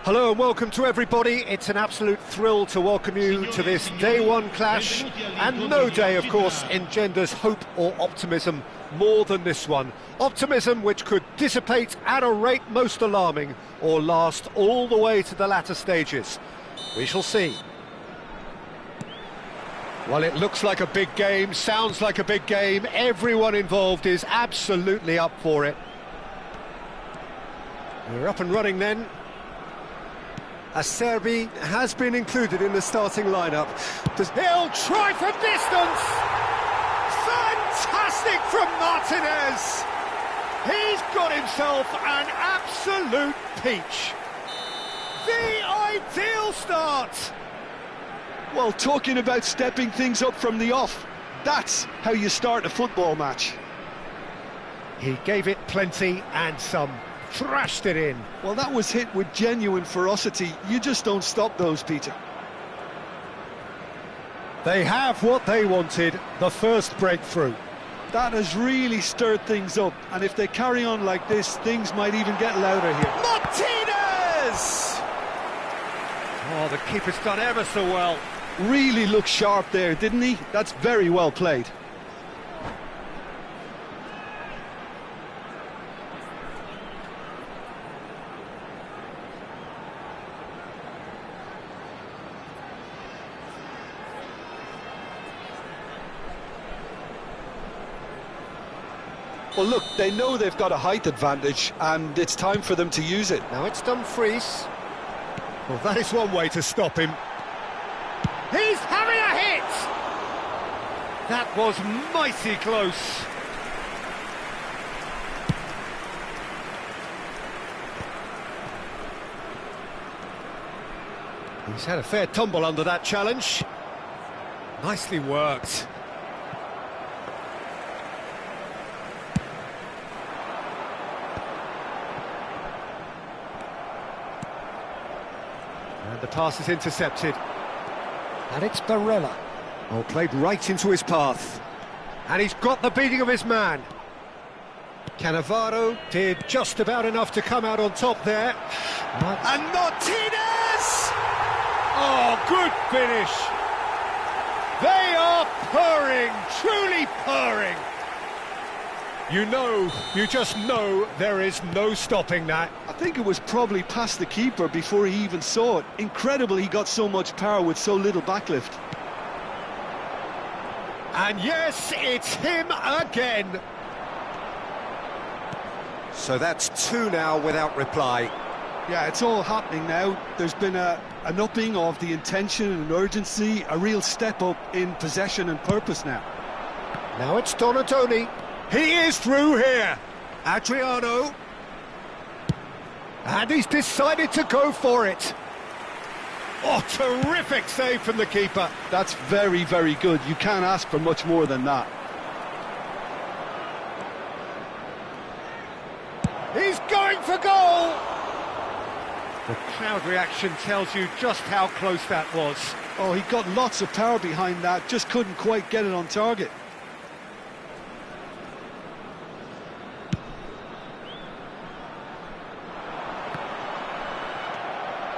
Hello and welcome to everybody. It's an absolute thrill to welcome you to this day one clash, and no day, of course, engenders hope or optimism more than this one. Optimism which could dissipate at a rate most alarming or last all the way to the latter stages. We shall see. Well, it looks like a big game, sounds like a big game. Everyone involved is absolutely up for it. We're up and running then. Acerbi has been included in the starting lineup. He'll try from distance! Fantastic from Martinez! He's got himself an absolute peach. The ideal start! Well, talking about stepping things up from the off, that's how you start a football match. He gave it plenty and some. Thrashed it in. Well, that was hit with genuine ferocity. You just don't stop those, Peter. They have what they wanted, the first breakthrough. That has really stirred things up, and if they carry on like this, things might even get louder here. Martinez! Oh, the keeper's done ever so well. Really looked sharp there, didn't he? That's very well played. Well, look, they know they've got a height advantage, and it's time for them to use it. Now it's Dumfries. Well, that is one way to stop him. He's having a hit! That was mighty close. He's had a fair tumble under that challenge. Nicely worked. And the pass is intercepted. And it's Barella. Oh, played right into his path. And he's got the beating of his man. Cannavaro did just about enough to come out on top there. And Martinez! Oh, good finish. They are purring, truly purring. You just know there is no stopping that. I think it was probably past the keeper before he even saw it. Incredible he got so much power with so little backlift. And yes, it's him again. So that's two now without reply. Yeah, it's all happening now. There's been an upping of the intention and urgency, a real step up in possession and purpose now. Now it's Donadoni. He is through here. Adriano. And he's decided to go for it. Oh, terrific save from the keeper. That's very, very good. You can't ask for much more than that. He's going for goal! The crowd reaction tells you just how close that was. Oh, he got lots of power behind that, just couldn't quite get it on target.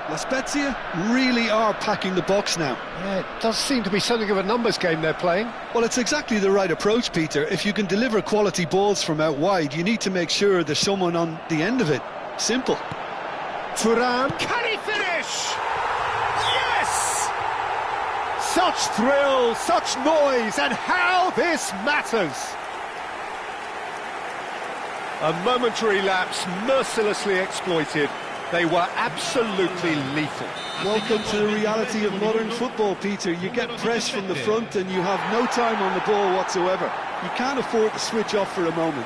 La Spezia really are packing the box now. Yeah, it does seem to be something of a numbers game they're playing. Well, it's exactly the right approach, Peter. If you can deliver quality balls from out wide, you need to make sure there's someone on the end of it. Simple. Thuram, can he finish? Yes! Such thrill, such noise, and how this matters! A momentary lapse mercilessly exploited. They were absolutely lethal. Welcome to the reality of modern football, Peter. You get pressed from the front and you have no time on the ball whatsoever. You can't afford to switch off for a moment.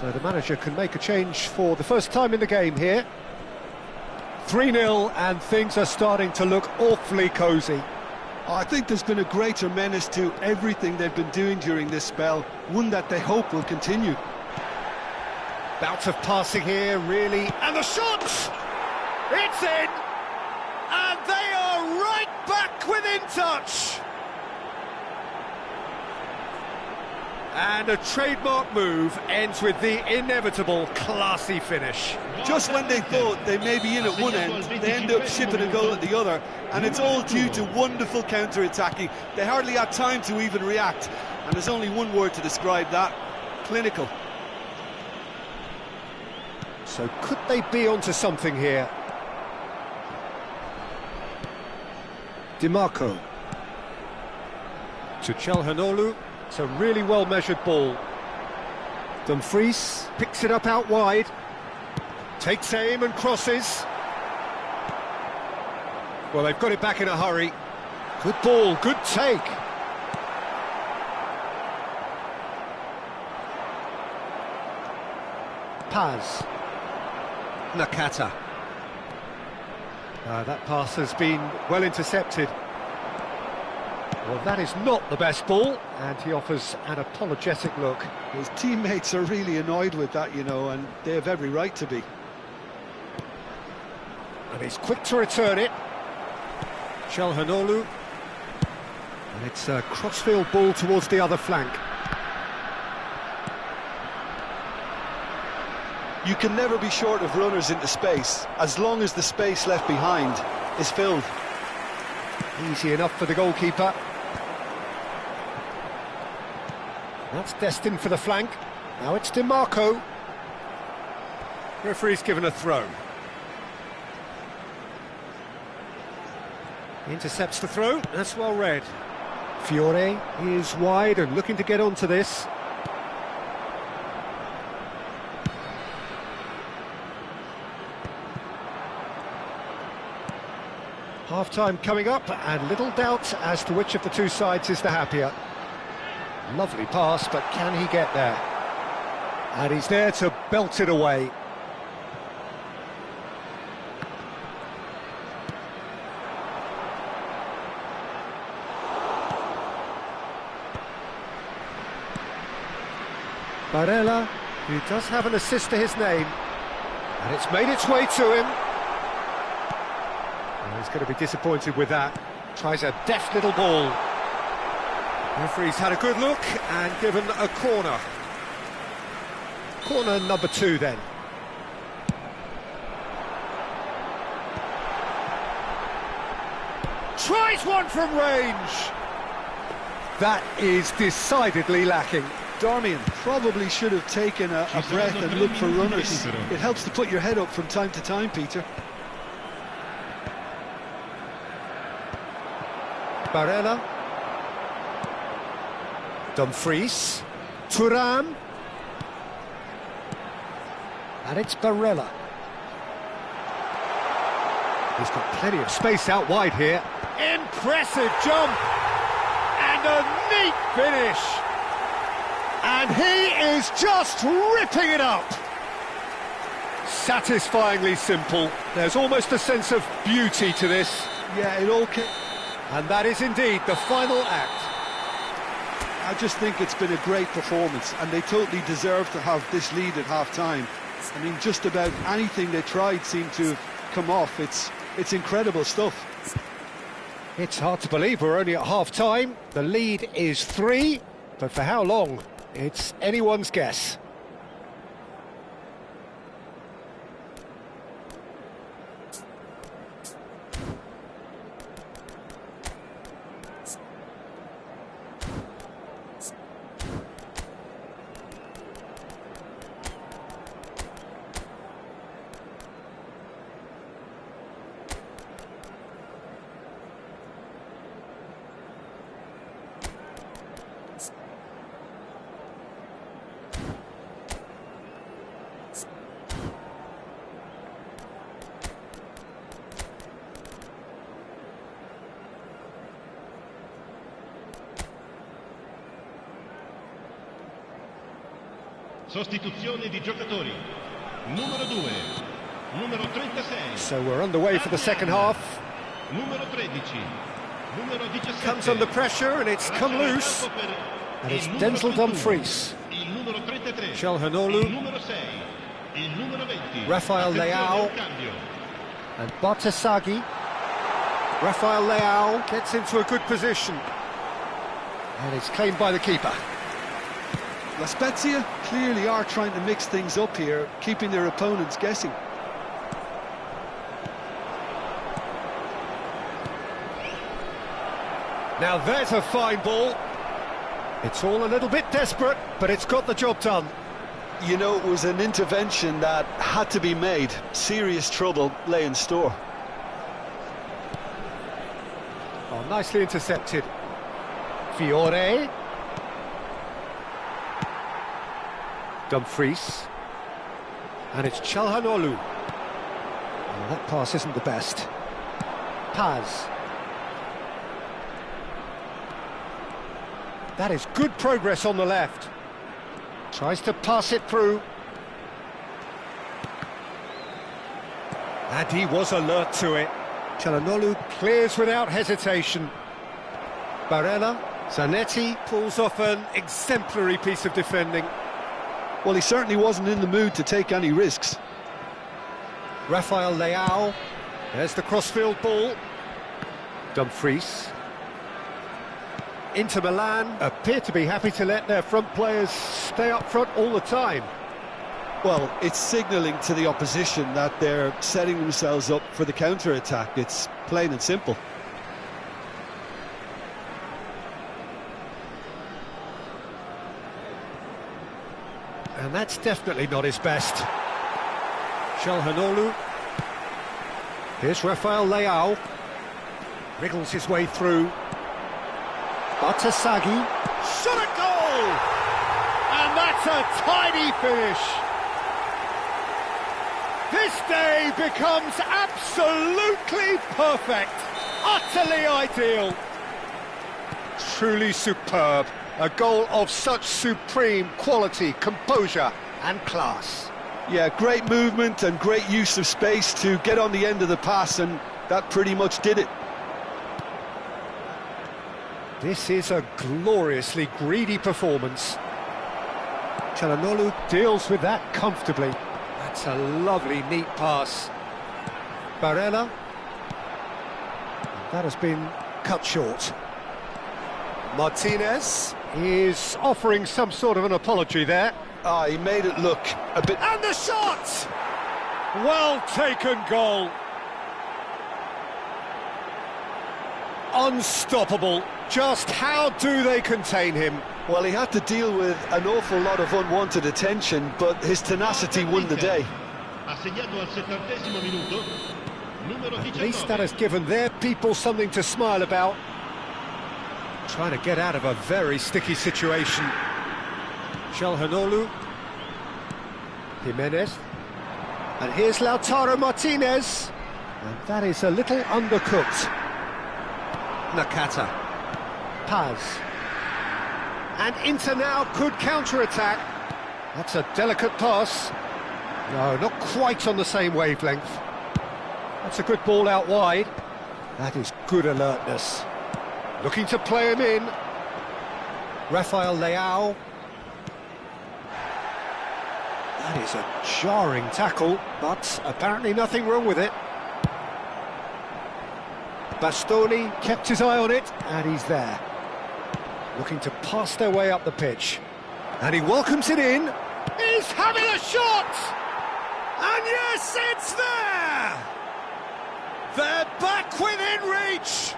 So the manager can make a change for the first time in the game here. 3-0 and things are starting to look awfully cosy. I think there's been a greater menace to everything they've been doing during this spell, one that they hope will continue. Bout of passing here, really, and the shot! It's in! And they are right back within touch! And a trademark move ends with the inevitable classy finish. Just when they thought they may be in at one end, they end up shipping a goal at the other, and it's all due to wonderful counter-attacking. They hardly had time to even react, and there's only one word to describe that: clinical. So could they be onto something here? DiMarco to Calhanoglu. It's a really well-measured ball. Dumfries picks it up out wide. Takes aim and crosses. Well, they've got it back in a hurry. Good ball, good take. Paz. Nakata. That pass has been well intercepted. Well, that is not the best ball, and he offers an apologetic look. His teammates are really annoyed with that, you know, and they have every right to be. And he's quick to return it. Calhanoglu. And it's a crossfield ball towards the other flank. You can never be short of runners into space, as long as the space left behind is filled. Easy enough for the goalkeeper. That's destined for the flank. Now it's DiMarco. Referee's given a throw. Intercepts the throw, that's well read. Fiore is wide and looking to get onto this. Half-time coming up, and little doubt as to which of the two sides is the happier. Lovely pass, but can he get there? And he's there to belt it away. Barella, who does have an assist to his name, and it's made its way to him. Well, he's going to be disappointed with that. Tries a deft little ball. Referee's had a good look and given a corner. Corner number 2 then. Tries one from range. That is decidedly lacking. Darmian probably should have taken a breath and looked for runners. It helps to put your head up from time to time, Peter. Barella. Dumfries. Thuram. And it's Barella. He's got plenty of space out wide here. Impressive jump! And a neat finish! And he is just ripping it up! Satisfyingly simple. There's almost a sense of beauty to this. Yeah, it all came... And that is indeed the final act. I just think it's been a great performance, and they totally deserve to have this lead at half-time. I mean, just about anything they tried seemed to have come off. It's incredible stuff. It's hard to believe we're only at half-time. The lead is 3, but for how long? It's anyone's guess. Sostituzione di giocatori. Numero 2, numero 36. So we're underway for the second half. Numero 13, numero 17. Comes under pressure and it's come loose. And it's Denzel Dumfries. Il numero 33. Calhanoglu. Il numero 6. Il numero 20. Rafael Leao. And Bartasaghi. Rafael Leao gets into a good position. And it's claimed by the keeper. La Spezia clearly are trying to mix things up here, keeping their opponents guessing. Now there's a fine ball. It's all a little bit desperate, but it's got the job done. You know, it was an intervention that had to be made. Serious trouble lay in store. Oh, nicely intercepted. Fiore. Dumfries. And it's Calhanoglu. Oh, that pass isn't the best. Paz. That is good progress on the left. Tries to pass it through. And he was alert to it. Calhanoglu clears without hesitation. Barella, Zanetti pulls off an exemplary piece of defending. Well, he certainly wasn't in the mood to take any risks. Rafael Leao. There's the crossfield ball. Dumfries. Inter Milan appear to be happy to let their front players stay up front all the time. Well, it's signalling to the opposition that they're setting themselves up for the counter-attack. It's plain and simple. And that's definitely not his best. Calhanoglu. Here's Rafael Leao. Wriggles his way through. Batasagi. Shot a goal! And that's a tidy finish. This day becomes absolutely perfect. Utterly ideal. Truly superb. A goal of such supreme quality, composure and class. Yeah, great movement and great use of space to get on the end of the pass, and that pretty much did it. This is a gloriously greedy performance. Calhanoglu deals with that comfortably. That's a lovely, neat pass. Barella. That has been cut short. Martinez is offering some sort of an apology there. He made it look a bit... And the shot! Well taken goal. Unstoppable. Just how do they contain him? Well, he had to deal with an awful lot of unwanted attention, but his tenacity won the day. At least that has given their people something to smile about. Trying to get out of a very sticky situation. Calhanoglu. Jimenez. And here's Lautaro Martinez. And that is a little undercooked. Nakata. Paz. And Inter now could counter-attack. That's a delicate pass. No, not quite on the same wavelength. That's a good ball out wide. That is good alertness. Looking to play him in. Rafael Leao. That is a jarring tackle, but apparently nothing wrong with it. Bastoni kept his eye on it, and he's there. Looking to pass their way up the pitch. And he welcomes it in. He's having a shot! And yes, it's there! They're back within reach!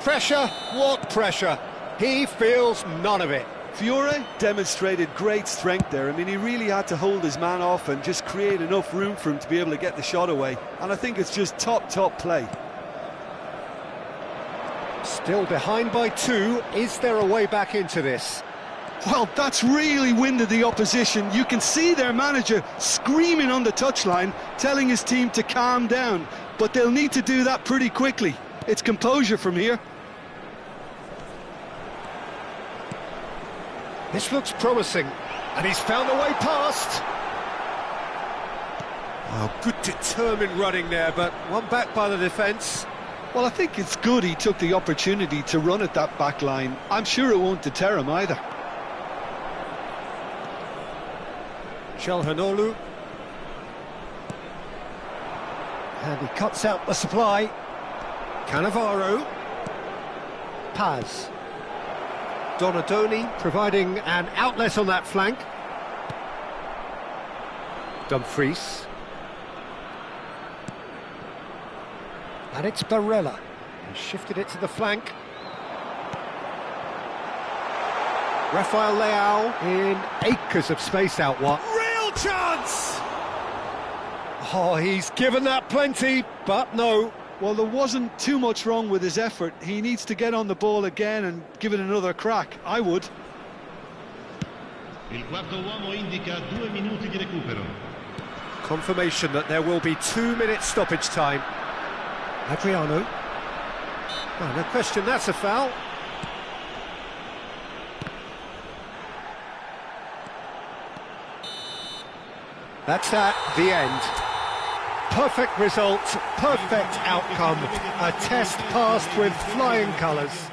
Pressure, what pressure? He feels none of it. Fiore demonstrated great strength there. I mean, he really had to hold his man off and just create enough room for him to be able to get the shot away. And I think it's just top play. Still behind by 2. Is there a way back into this? Well, that's really winded the opposition. You can see their manager screaming on the touchline, telling his team to calm down. But they'll need to do that pretty quickly. It's composure from here. This looks promising, and he's found a way past. Oh, good determined running there, but one back by the defence. Well, I think it's good he took the opportunity to run at that back line. I'm sure it won't deter him either. Calhanoglu. And he cuts out the supply. Cannavaro. Paz. Donadoni providing an outlet on that flank. Dumfries. And it's Barella. He shifted it to the flank. Rafael Leao in acres of space out wide. Real chance! Oh, he's given that plenty, but no. Well, there wasn't too much wrong with his effort. He needs to get on the ball again and give it another crack. I would. Il quarto uomo indica 2 minuti di recupero. Confirmation that there will be 2 minutes stoppage time. Adriano. Oh, no question, that's a foul. That's that, the end. Perfect result, perfect outcome. A test passed with flying colours.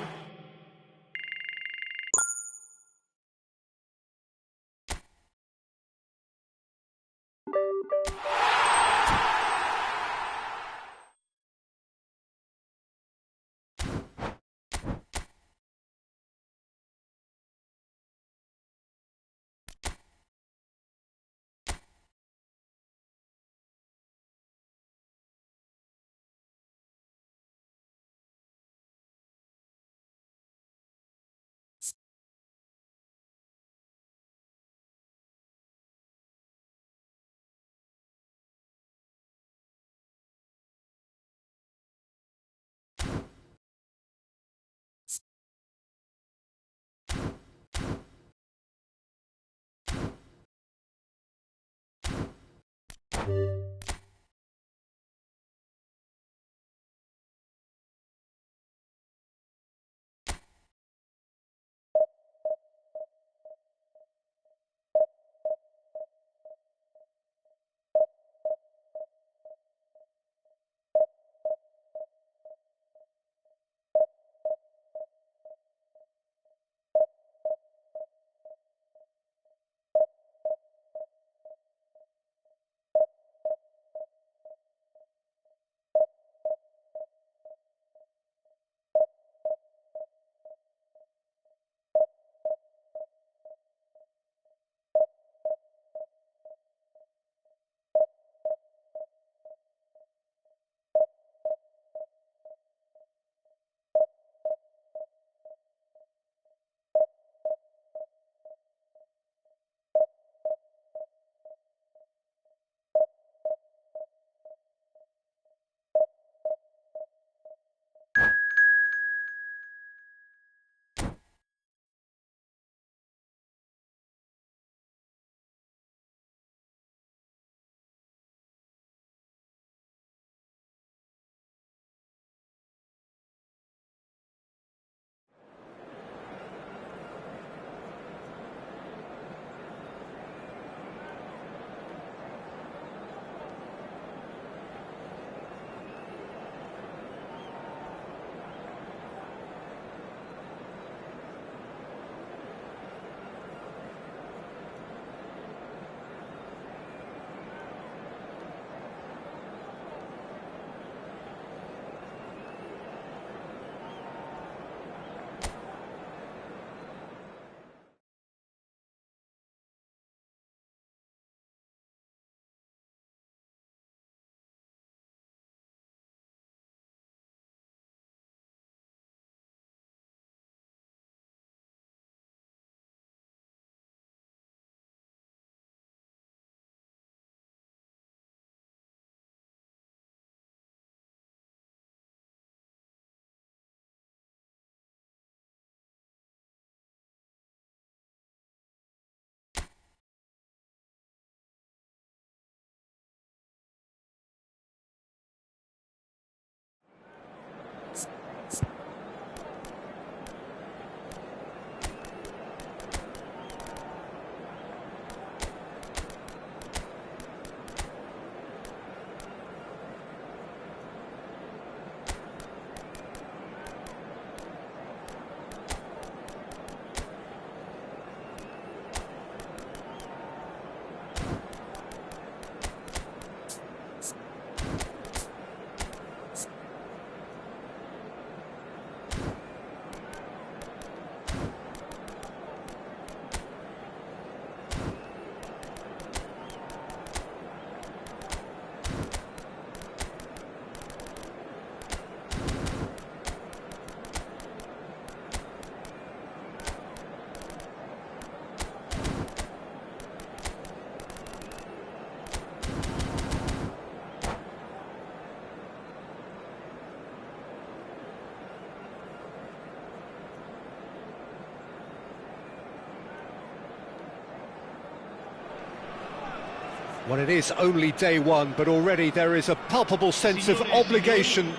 Well, it is only day one, but already there is a palpable sense of obligation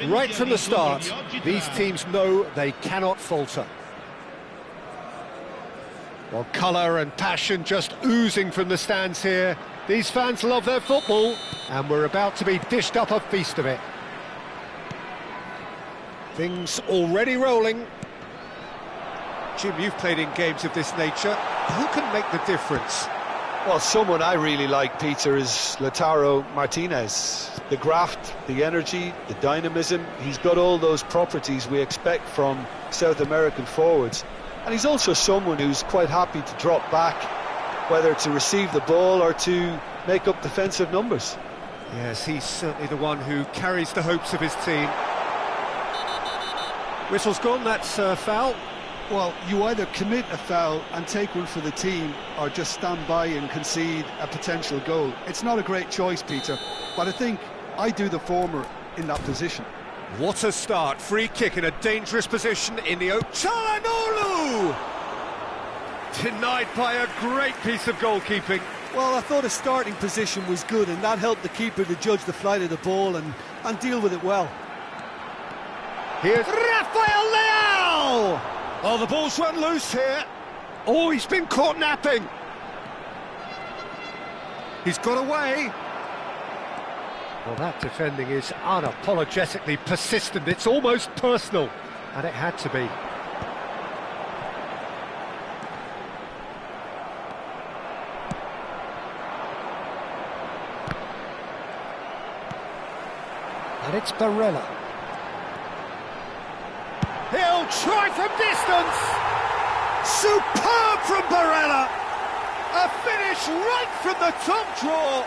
right from the start. These teams know they cannot falter. Well, colour and passion just oozing from the stands here. These fans love their football, and we're about to be dished up a feast of it. Things already rolling. Jim, you've played in games of this nature. Who can make the difference? Well, someone I really like, Peter, is Lautaro Martinez. The graft, the energy, the dynamism, he's got all those properties we expect from South American forwards. And he's also someone who's quite happy to drop back, whether to receive the ball or to make up defensive numbers. Yes, he's certainly the one who carries the hopes of his team. Whistle's gone, that's foul. Well, you either commit a foul and take one for the team, or just stand by and concede a potential goal. It's not a great choice, Peter, but I think I do the former in that position. What a start. Free kick in a dangerous position in the Çalhanoğlu! Denied by a great piece of goalkeeping. Well, I thought his starting position was good, and that helped the keeper to judge the flight of the ball and deal with it well. Here's Rafael Leao! Oh, the ball's run loose here. Oh, he's been caught napping. He's got away. Well, that defending is unapologetically persistent. It's almost personal, and it had to be. And it's Barella. He'll try from distance. Superb from Barella. A finish right from the top draw.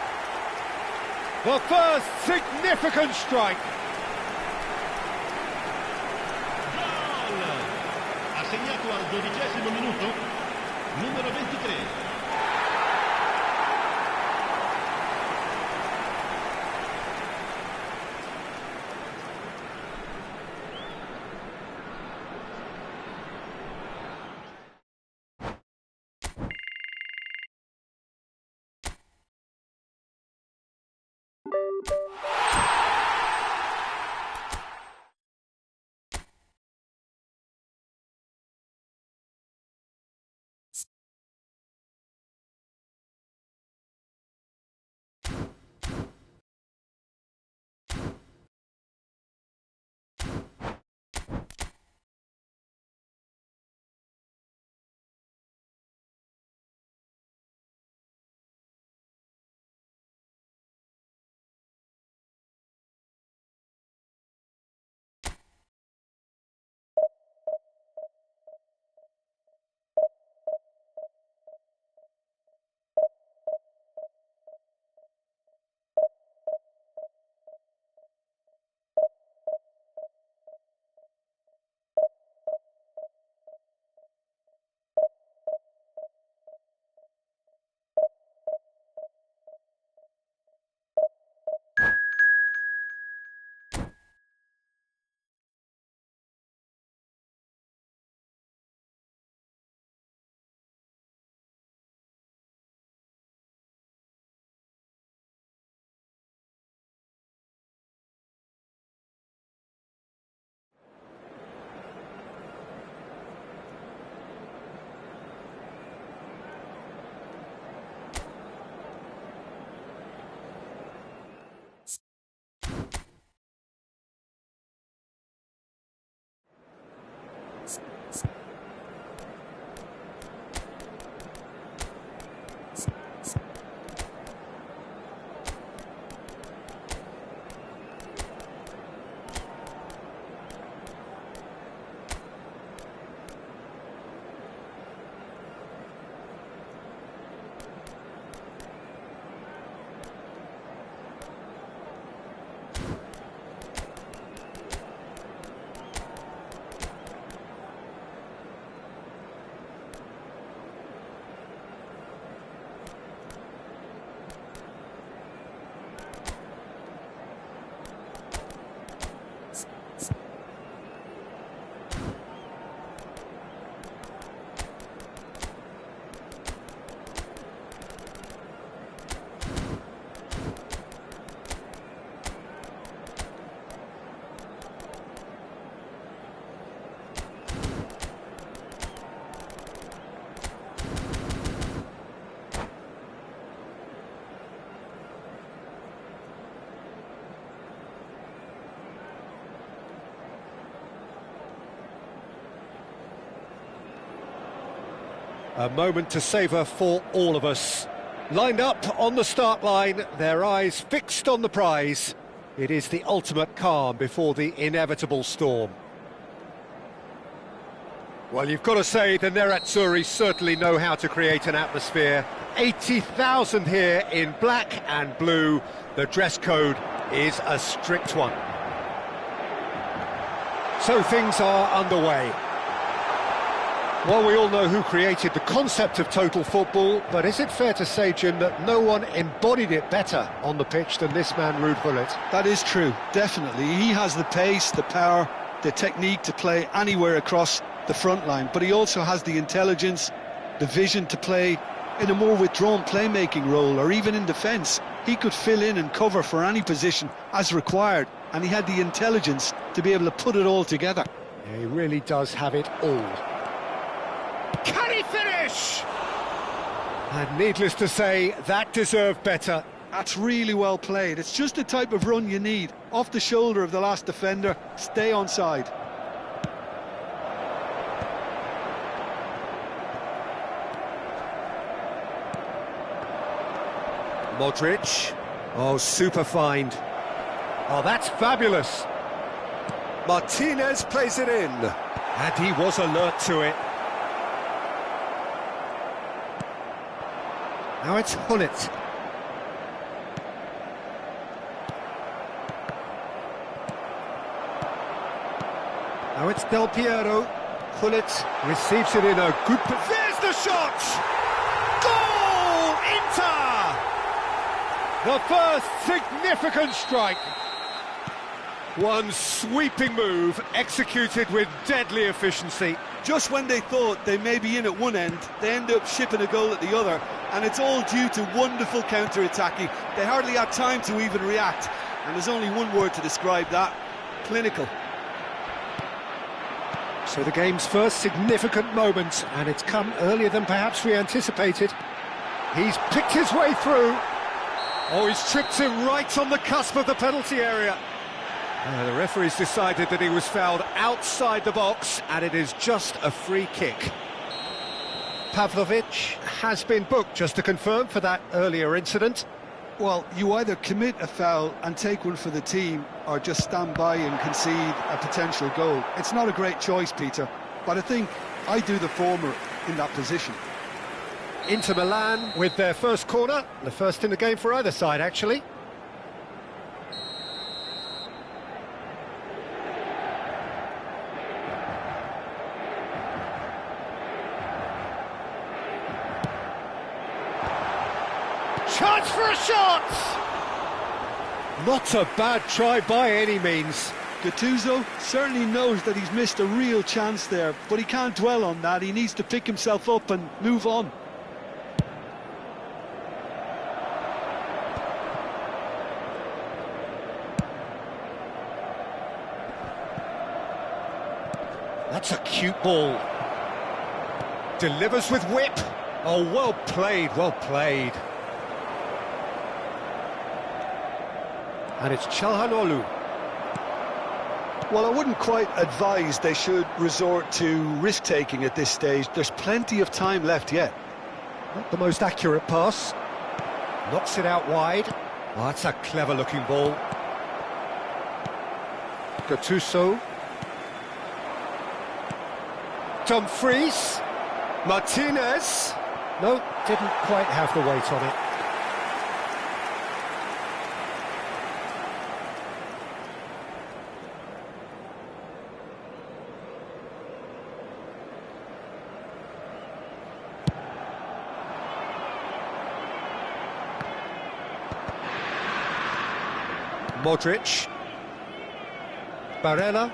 The first significant strike. Gol! Ha segnato al 12° minuto, numero 23. A moment to savour for all of us. Lined up on the start line, their eyes fixed on the prize. It is the ultimate calm before the inevitable storm. Well, you've got to say the Nerazzurri certainly know how to create an atmosphere. 80,000 here in black and blue. The dress code is a strict one. So things are underway. Well, we all know who created the concept of total football, but is it fair to say, Jim, that no one embodied it better on the pitch than this man, Ruud Gullit? That is true, definitely. He has the pace, the power, the technique to play anywhere across the front line, but he also has the intelligence, the vision to play in a more withdrawn playmaking role, or even in defence. He could fill in and cover for any position as required, and he had the intelligence to be able to put it all together. Yeah, he really does have it all. Can he finish? And needless to say, that deserved better. That's really well played. It's just the type of run you need. Off the shoulder of the last defender, stay onside. Modric. Oh, super find. Oh, that's fabulous. Martinez plays it in. And he was alert to it. Now it's Gullit. Now it's Del Piero. Gullit receives it in a good position. There's the shot! Goal! Inter! The first significant strike. One sweeping move, executed with deadly efficiency. Just when they thought they may be in at one end, they end up shipping a goal at the other, and it's all due to wonderful counter-attacking. They hardly had time to even react, and there's only one word to describe that: clinical. So the game's first significant moment, and it's come earlier than perhaps we anticipated. He's picked his way through. Oh, he's tripped him right on the cusp of the penalty area. The referee's decided that he was fouled outside the box, and it is just a free kick. Pavlovic has been booked, just to confirm, for that earlier incident. Well, you either commit a foul and take one for the team, or just stand by and concede a potential goal. It's not a great choice, Peter, but I think I do the former in that position. Inter Milan with their first corner, the first in the game for either side, actually. Chance for a shot! Not a bad try by any means. Gattuso certainly knows that he's missed a real chance there, but he can't dwell on that. He needs to pick himself up and move on. That's a cute ball. Delivers with whip. Oh, well played, well played. And it's Çalhanoğlu. Well, I wouldn't quite advise they should resort to risk-taking at this stage. There's plenty of time left yet. Not the most accurate pass. Knocks it out wide. Oh, that's a clever-looking ball. Gattuso. Dumfries. Martinez. No, didn't quite have the weight on it. Modric. Barella.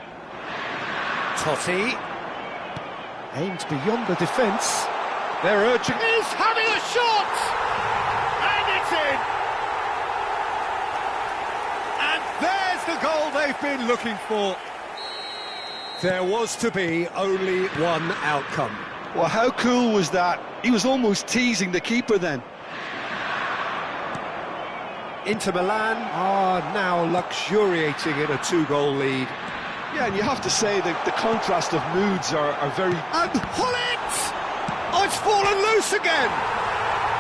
Totti. Aimed beyond the defence. They're urging. He's having a shot! And it's in! And there's the goal they've been looking for. There was to be only one outcome. Well, how cool was that? He was almost teasing the keeper then. Inter Milan are now luxuriating in a two-goal lead. Yeah, and you have to say that the contrast of moods are very... And Gullit! Oh, it's fallen loose again!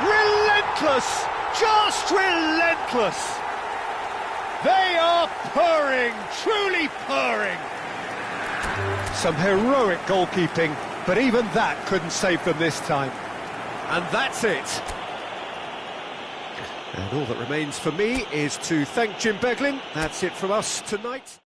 Relentless! Just relentless! They are purring, truly purring! Some heroic goalkeeping, but even that couldn't save them this time. And that's it. And all that remains for me is to thank Jim Beglin. That's it from us tonight.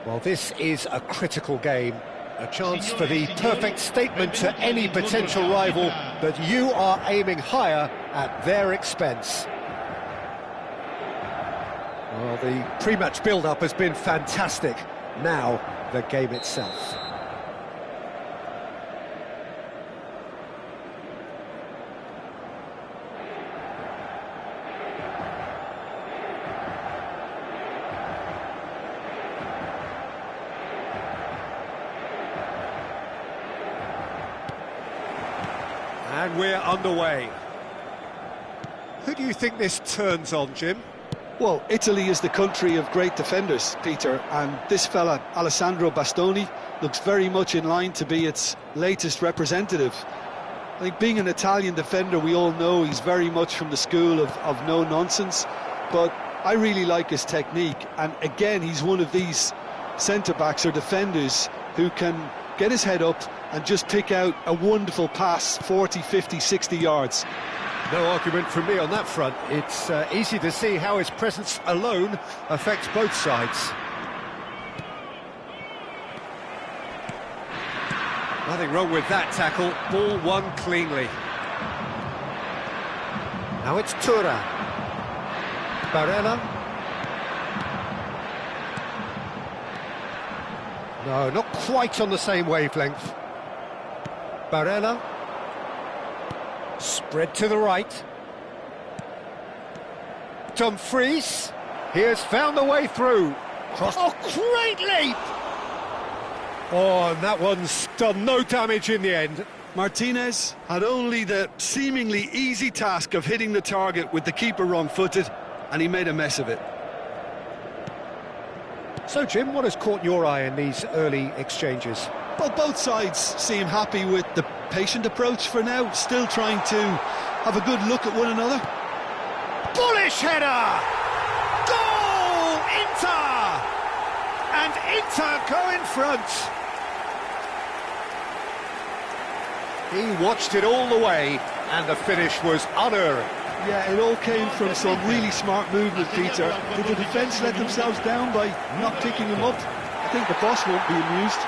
Well, this is a critical game, a chance for the perfect statement to any potential rival that you are aiming higher at their expense. Well, the pre-match build-up has been fantastic. Now, the game itself. And we're underway. Who do you think this turns on, Jim? Well, Italy is the country of great defenders, Peter, and this fella, Alessandro Bastoni, looks very much in line to be its latest representative. I think being an Italian defender, we all know he's very much from the school of no-nonsense, but I really like his technique, and again, he's one of these centre-backs or defenders who can get his head up and just pick out a wonderful pass, 40, 50, 60 yards. No argument from me on that front. It's easy to see how his presence alone affects both sides. Nothing wrong with that tackle. Ball won cleanly. Now it's Tura. Barella. No, not quite on the same wavelength. Barella. Spread to the right. Dumfries. He has found the way through. Cross. Oh, great leap! Oh, and that one's done no damage in the end. Martinez had only the seemingly easy task of hitting the target with the keeper wrong-footed, and he made a mess of it. So, Jim, what has caught your eye in these early exchanges? Well, both sides seem happy with the patient approach for now, still trying to have a good look at one another. Bullish header! Goal! Inter! And Inter go in front. He watched it all the way, and the finish was unerring. Yeah, it all came from some really smart movement, Peter. Did the defence let themselves down by not picking him up? I think the boss won't be amused.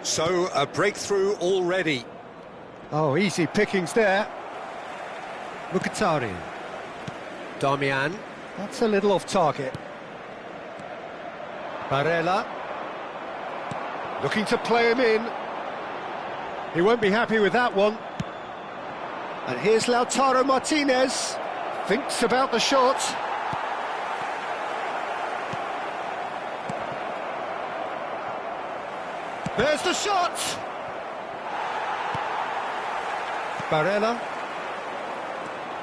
So, a breakthrough already. Oh, easy pickings there. Mkhitaryan. Damian. That's a little off target. Barella. Looking to play him in. He won't be happy with that one. And here's Lautaro Martinez. Thinks about the shot. There's the shot! Barella.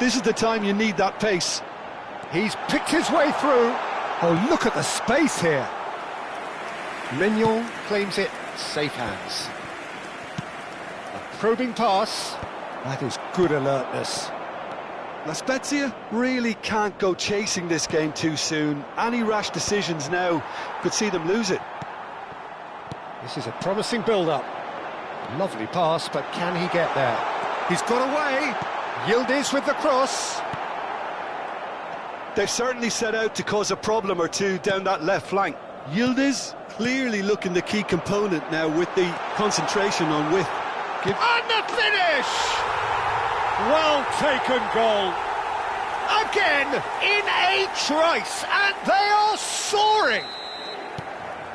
This is the time you need that pace. He's picked his way through. Oh, look at the space here. Mignon claims it, safe hands. A probing pass. That is good alertness. La Spezia really can't go chasing this game too soon. Any rash decisions now could see them lose it. This is a promising build-up. Lovely pass, but can he get there? He's got away. Yildiz with the cross. They've certainly set out to cause a problem or two down that left flank. Yildiz clearly looking the key component now with the concentration on width. And the finish! Well taken goal. Again in a trice, and they are soaring.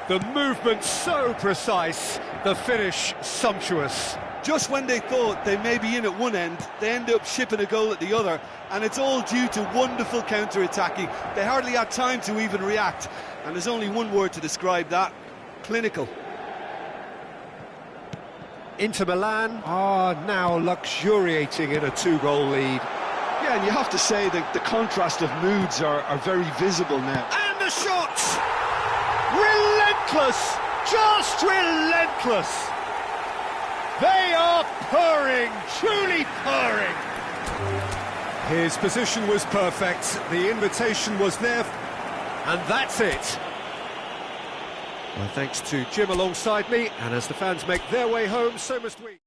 The movement so precise, the finish sumptuous. Just when they thought they may be in at one end, they end up shipping a goal at the other, and it's all due to wonderful counter-attacking. They hardly had time to even react, and there's only one word to describe that: clinical. Inter Milan are now luxuriating in a two-goal lead. Yeah, and you have to say that the contrast of moods are very visible now. And the shots! Relentless! Just relentless! They are purring, truly purring. His position was perfect, the invitation was there, and that's it. Well, thanks to Jim alongside me, and as the fans make their way home, so must we.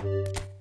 P13.